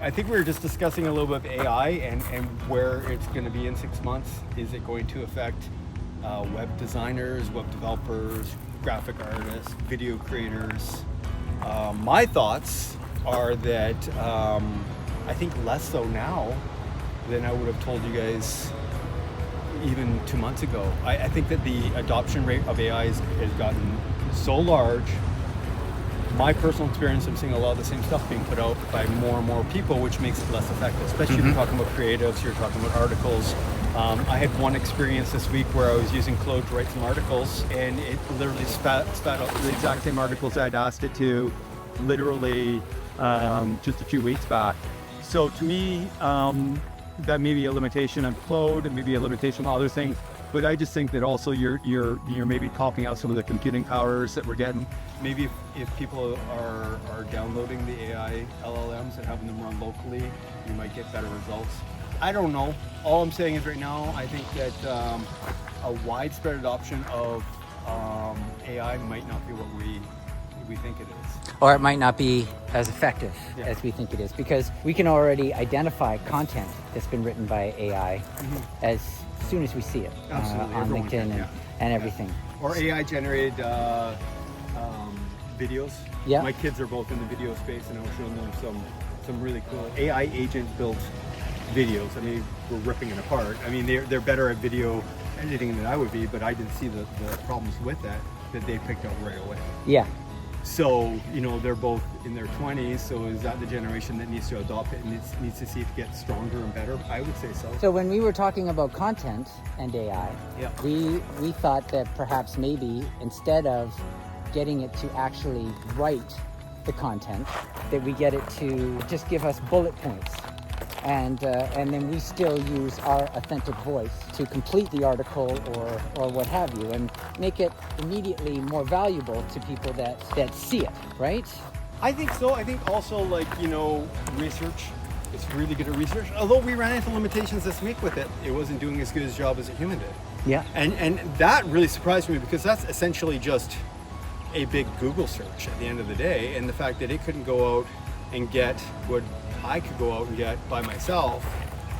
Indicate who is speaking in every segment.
Speaker 1: I think we were just discussing a little bit of AI and where it's going to be in 6 months. Is it going to affect web designers, web developers, graphic artists, video creators? My thoughts are that I think less so now than I would have told you guys even 2 months ago. I think that the adoption rate of AI has gotten so large. My personal experience, I'm seeing a lot of the same stuff being put out by more and more people, which makes it less effective, especially if you're talking about creatives, you're talking about articles. I had one experience this week where I was using Claude to write some articles, and it literally spat out the exact same articles I'd asked it to literally just a few weeks back. So to me, that may be a limitation on Claude and maybe a limitation on other things. But I just think that also you're maybe topping out some of the computing powers that we're getting. Maybe if people are downloading the AI LLMs and having them run locally, you might get better results. I don't know. All I'm saying is right now, I think that a widespread adoption of AI might not be what we think it is.
Speaker 2: Or it might not be as effective as we think it is, because we can already identify content that's been written by AI as soon as we see it on LinkedIn and everything.
Speaker 1: Or AI generated videos.
Speaker 2: Yeah.
Speaker 1: My kids are both in the video space, and I was showing them some really cool AI agent built videos. I mean, we're ripping it apart. I mean, they're better at video editing than I would be, but I didn't see the problems with that they picked up right away.
Speaker 2: Yeah.
Speaker 1: So, they're both in their 20s, so is that the generation that needs to adopt it and needs to see it get stronger and better? I would say so.
Speaker 2: So when we were talking about content and AI, we thought that perhaps maybe instead of getting it to actually write the content, that we get it to just give us bullet points. And then we still use our authentic voice to complete the article or what have you, and make it immediately more valuable to people that see it, right?
Speaker 1: I think so. I think also, research. It's really good at research. Although we ran into limitations this week with it, it wasn't doing as good a job as a human did.
Speaker 2: Yeah.
Speaker 1: And that really surprised me, because that's essentially just a big Google search at the end of the day, and the fact that it couldn't go out and get what I could go out and get by myself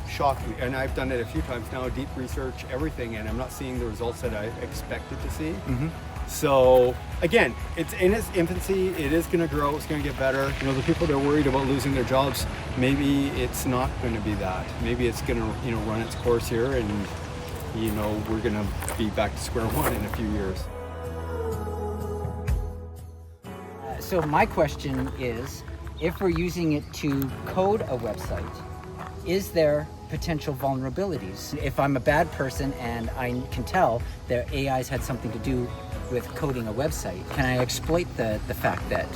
Speaker 1: shocked me. And I've done it a few times now, deep research, everything, and I'm not seeing the results that I expected to see. So again, it's in its infancy. It is going to grow. It's going to get better. The people that are worried about losing their jobs, maybe it's not going to be that. Maybe it's going to run its course here, and we're going to be back to square one in a few years.
Speaker 2: So my question is, if we're using it to code a website, is there potential vulnerabilities? If I'm a bad person and I can tell that AI's had something to do with coding a website, can I exploit the fact that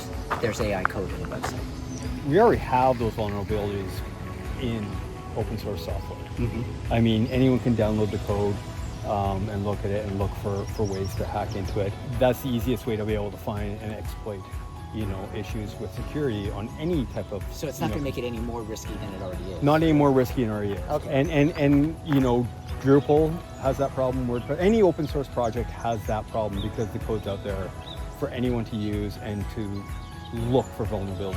Speaker 2: there's AI code in a website?
Speaker 1: We already have those vulnerabilities in open source software. I mean, anyone can download the code and look at it and look for ways to hack into it. That's the easiest way to be able to find and exploit issues with security on any type of...
Speaker 2: So it's not going to make it any more risky than it already is?
Speaker 1: Not any more risky than it already is.
Speaker 2: Okay.
Speaker 1: And Drupal has that problem. Any open source project has that problem, because the code's out there for anyone to use and to look for vulnerabilities.